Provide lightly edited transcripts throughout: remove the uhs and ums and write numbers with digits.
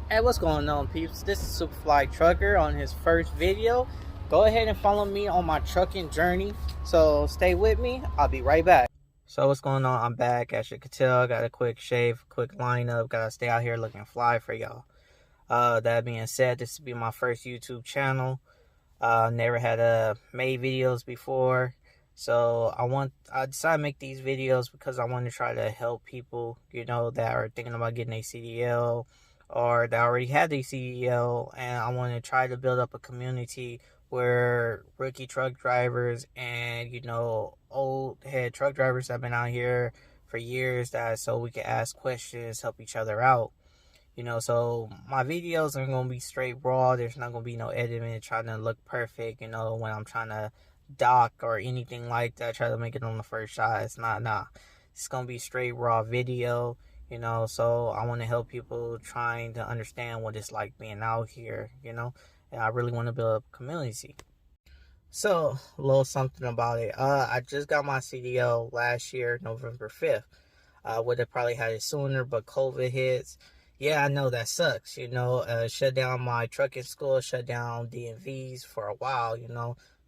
Hey, what's going on, peeps? This is Superfly Trucker on his first video. Go ahead and follow me on my trucking journey. So stay with me. I'll be right back. So what's going on? I'm back. As you can tell, I got a quick shave, quick lineup. Gotta stay out here looking fly for y'all. That being said, this will be my first YouTube channel. Never had made videos before. So I decided to make these videos because I want to try to help people, that are thinking about getting a CDL or that already had a CDL, and I want to try to build up a community where rookie truck drivers and old head truck drivers have been out here for years, that so we can ask questions, help each other out. So my videos are gonna be straight raw. There's not gonna be no editing, trying to look perfect. When I'm trying to dock or anything like that, try to make it on the first shot. It's not, nah. It's gonna be straight raw video. So I want to help people trying to understand what it's like being out here. And I really want to build a community. So a little something about it. I just got my CDL last year, November 5th. Would have probably had it sooner, but COVID hits. Yeah, I know that sucks. Shut down my trucking school, shut down DMVs for a while.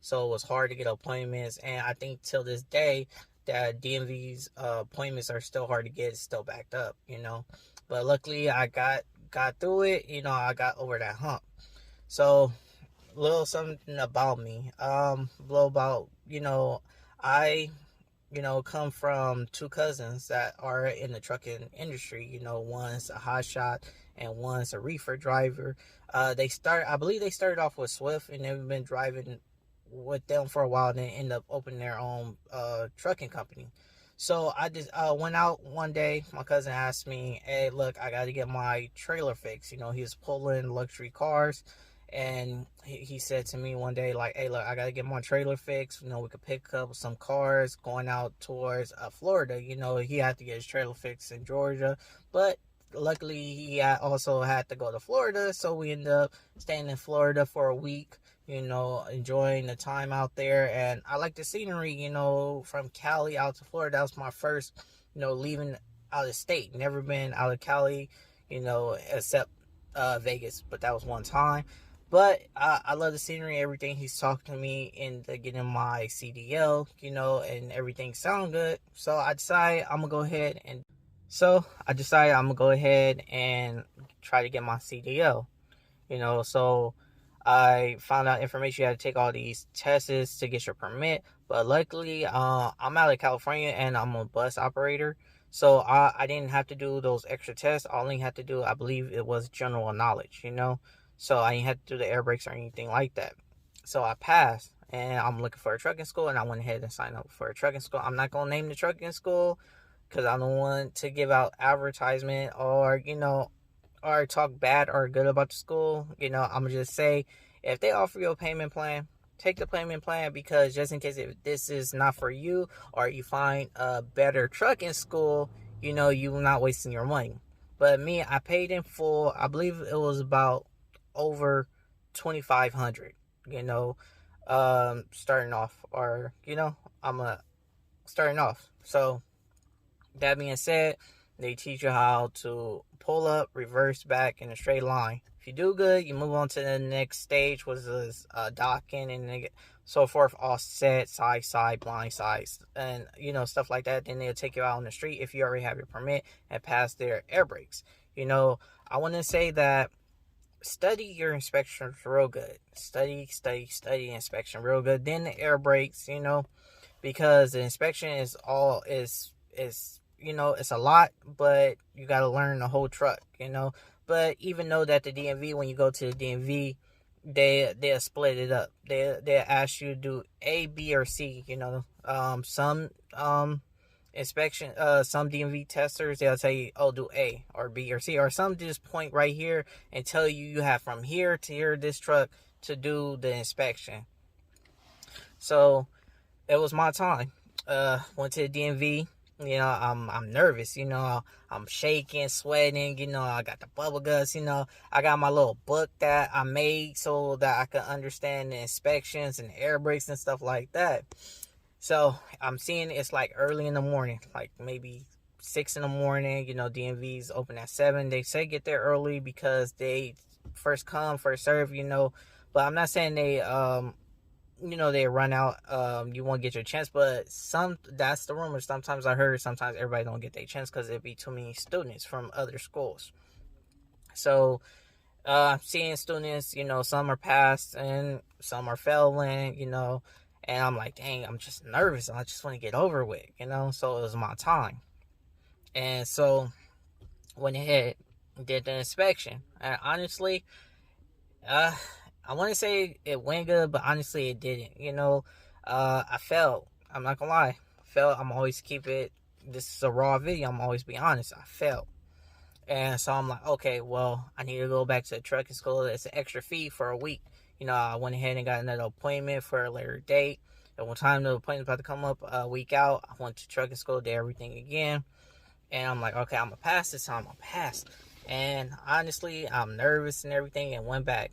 So it was hard to get appointments, and I think till this day that DMV's appointments are still hard to get. It's still backed up. But luckily I got through it. I got over that hump. So little something about me. Little about I come from two cousins that are in the trucking industry. One's a hotshot and one's a reefer driver. I believe they started off with Swift, and they've been driving with them for a while, and then end up opening their own trucking company. So I just went out one day. My cousin asked me, "Hey, look, I got to get my trailer fixed." He was pulling luxury cars, and he said to me one day, like, "Hey, look, I got to get my trailer fixed. We could pick up some cars going out towards Florida." He had to get his trailer fixed in Georgia, but luckily he also had to go to Florida, so we ended up staying in Florida for a week. Enjoying the time out there. And I like the scenery, from Cali out to Florida. That was my first, leaving out of state. Never been out of Cali, except Vegas, but that was one time. But I love the scenery, everything. He's talking to me into getting my CDL, and everything sound good. So I decided I'm gonna go ahead and try to get my CDL. So I found out information you had to take all these tests to get your permit. But luckily, I'm out of California and I'm a bus operator. So I didn't have to do those extra tests. I only had to do, I believe it was general knowledge. So I didn't have to do the air brakes or anything like that. So I passed, and I'm looking for a trucking school, and I went ahead and signed up for a trucking school. I'm not going to name the trucking school because I don't want to give out advertisement or talk bad or good about the school. I'm gonna just say, if they offer you a payment plan, take the payment plan, because just in case if this is not for you or you find a better trucking school, you're not wasting your money. But me, I paid in full. I believe it was about over 2,500. Starting off, or I'm starting off. So that being said, they teach you how to pull up, reverse, back in a straight line. If you do good, you move on to the next stage, which is docking and so forth, offset, side, blind sides, and stuff like that. Then they'll take you out on the street if you already have your permit and pass their air brakes. I want to say that study your inspections real good. Study inspection real good. Then the air brakes, because the inspection is it's a lot, but you got to learn the whole truck. But even though that the DMV, when you go to the DMV, they'll split it up. They'll ask you to do A, B, or C. Some inspection, some DMV testers, they'll tell you, oh, do A or B or C, or some just point right here and tell you have from here to here this truck to do the inspection. So it was my time. Went to the DMV. I'm nervous. I'm shaking, sweating. I got the bubble guts. I got my little book that I made so that I could understand the inspections and air brakes and stuff like that. So I'm seeing it's like early in the morning, like maybe 6 in the morning. DMV's open at 7. They say get there early because they first come, first serve, But I'm not saying they run out, you won't get your chance, but that's the rumor. Sometimes I heard, sometimes everybody don't get their chance because there'd be too many students from other schools. So, I'm seeing students, some are passed and some are failing, and I'm like, dang, I'm just nervous. I just want to get over with, so it was my time. And so, went ahead and did the inspection. And honestly, I want to say it went good, but honestly, it didn't. I felt. I'm not gonna lie. Felt. I'm always keep it. This is a raw video. I'm always be honest. I felt. And so I'm like, okay, well, I need to go back to the trucking school. It's an extra fee for a week. I went ahead and got another appointment for a later date. At one time, the appointment's about to come up a week out. I went to trucking school, did everything again. And I'm like, okay, I'm going to pass this time. I'm going to pass. And honestly, I'm nervous and everything, and went back.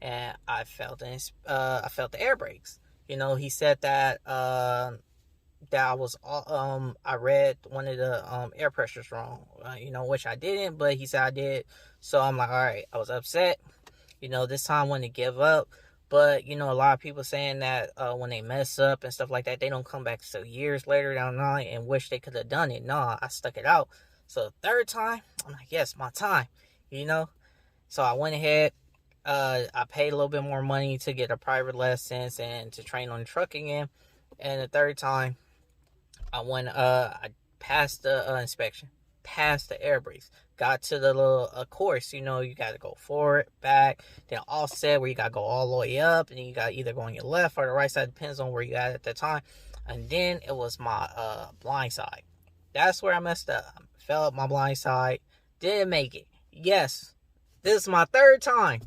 And I felt the air brakes. He said that that I read one of the air pressures wrong, which I didn't, but he said I did. So I'm like, all right, I was upset. This time I wanted to give up. But, a lot of people saying that when they mess up and stuff like that, they don't come back till years later down the line and wish they could have done it. No, I stuck it out. So the third time, I'm like, yes, my time, So I went ahead. I paid a little bit more money to get a private license and to train on the truck again. And the third time, I passed the inspection, passed the air brakes, got to the little course, you got to go forward, back, then offset where you got to go all the way up, and then you got to either go on your left or the right side, depends on where you at the time. And then it was my blind side. That's where I messed up. Fell up my blind side, didn't make it. Yes, this is my third time.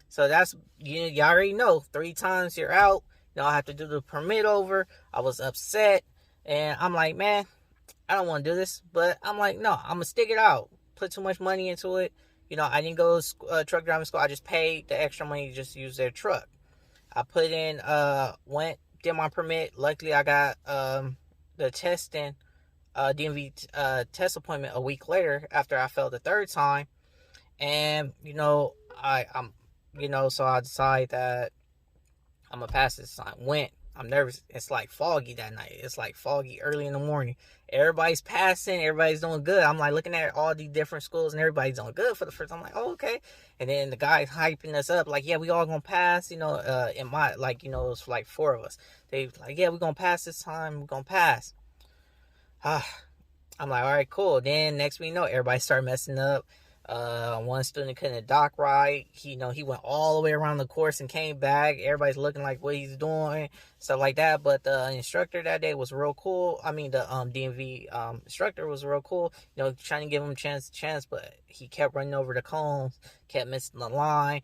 So that's, you already know, 3 times you're out. I have to do the permit over. I was upset. And I'm like, man, I don't want to do this. But I'm like, no, I'm going to stick it out. Put too much money into it. I didn't go to truck driving school. I just paid the extra money to just use their truck. I put in, did my permit. Luckily, I got the testing, DMV test appointment a week later after I failed the third time. And, so I decided that I'm going to pass this time. I'm nervous. It's like foggy that night. It's like foggy early in the morning. Everybody's passing. Everybody's doing good. I'm like looking at all these different schools and everybody's doing good for the first time. I'm like, oh, okay. And then the guy's hyping us up like, yeah, we all gonna pass. In my, it was like 4 of us. They like, yeah, we're gonna pass this time. We're gonna pass. I'm like, all right, cool. Then next we know, everybody started messing up. One student couldn't dock right. He went all the way around the course and came back. Everybody's looking like what he's doing, stuff like that. But the instructor that day was real cool. I mean, the DMV instructor was real cool. Trying to give him chance, but he kept running over the cones, kept missing the line.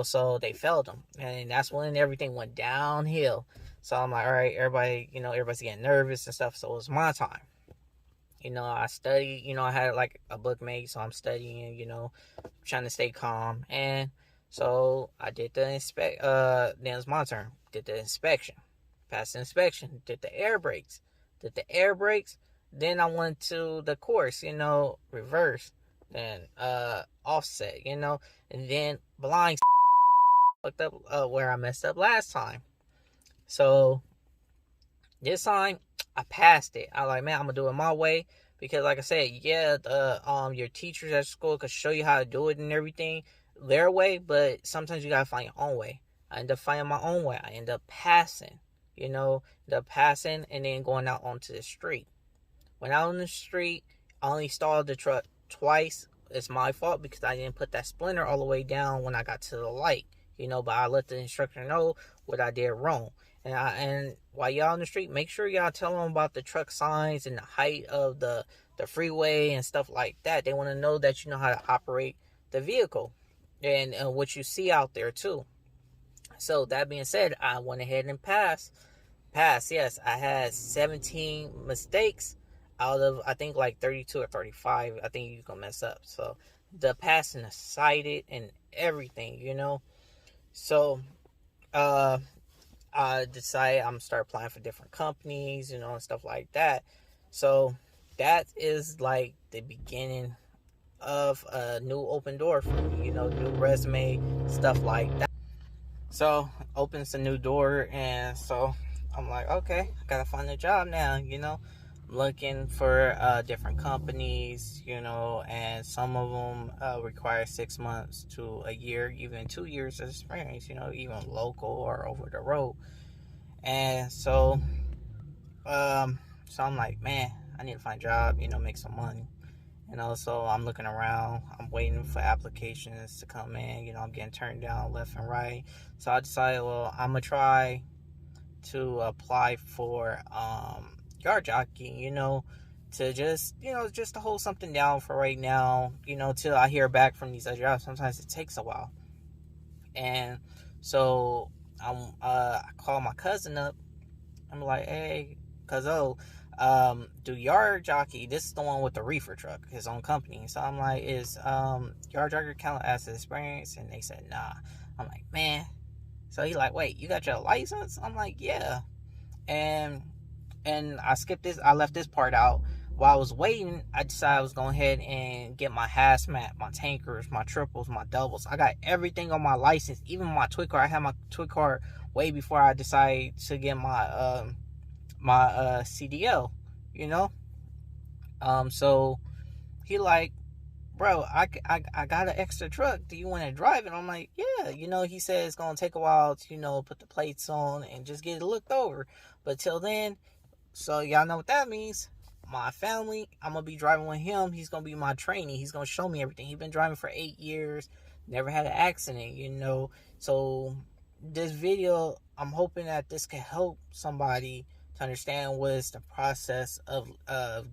So they failed him, and that's when everything went downhill. So I'm like, all right, everybody, everybody's getting nervous and stuff. So it was my time. I studied, I had like a book made, so I'm studying, trying to stay calm. And so I did the then it was my turn. Did the inspection. Passed the inspection. Did the air brakes. Then I went to the course, reverse. Then offset, and then blind fucked up where I messed up last time. So this time I passed it. I was like, man, I'm gonna do it my way. Because like I said, yeah, your teachers at school could show you how to do it and everything their way, but sometimes you gotta find your own way. I ended up finding my own way. I ended up passing, and then going out onto the street. When out on the street, I only stalled the truck twice. It's my fault because I didn't put that splinter all the way down when I got to the light, but I let the instructor know what I did wrong. And while y'all on the street, make sure y'all tell them about the truck signs and the height of the freeway and stuff like that. They want to know that you know how to operate the vehicle and what you see out there too. So that being said, I went ahead and passed. Yes, I had 17 mistakes out of, I think, like 32 or 35. I think you can mess up. So the passing is cited and everything, So, I decided I'm gonna start applying for different companies, and stuff like that. So that is like the beginning of a new open door for me, new resume, stuff like that. So opens a new door, and so I'm like, okay, I gotta find a job now, looking for different companies, and some of them require 6 months to a year, even 2 years of experience, even local or over the road. And um, so I'm like, man, I need to find a job, make some money. So I'm looking around, I'm waiting for applications to come in, I'm getting turned down left and right. So I decided, well, I'm gonna try to apply for yard jockey, to just to hold something down for right now, till I hear back from these other jobs. Sometimes it takes a while. And so I call my cousin up. I'm like, hey, cuzzo, do yard jockey, this is the one with the reefer truck, his own company. So I'm like, is yard jockey count as experience? And they said, nah. I'm like, man. So he like, wait, you got your license? I'm like, yeah. And I left this part out. While I was waiting, I decided I was going ahead and get my hazmat, my tankers, my triples, my doubles. I got everything on my license, even my twig card. I had my twig card way before I decided to get my CDL, So he like, bro, I got an extra truck. Do you want to drive it? I'm like, yeah. He said it's going to take a while to, put the plates on and just get it looked over. But till then, so y'all know what that means. My family, I'm going to be driving with him. He's going to be my trainee. He's going to show me everything. He's been driving for 8 years. Never had an accident, So this video, I'm hoping that this can help somebody to understand what is the process of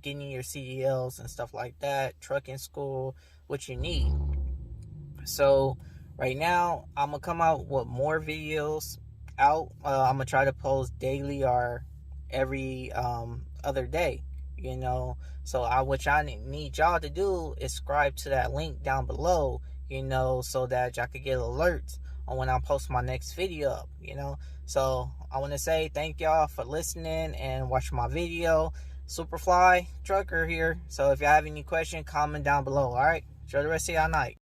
getting your CDLs and stuff like that, trucking school, what you need. So right now, I'm going to come out with more videos out. I'm going to try to post daily or every other day, So what I need y'all to do is subscribe to that link down below, so that y'all can get alerts on when I post my next video up, So I want to say thank y'all for listening and watching my video. Superfly Trucker here. So if you have any questions, comment down below. All right. Enjoy the rest of y'all night.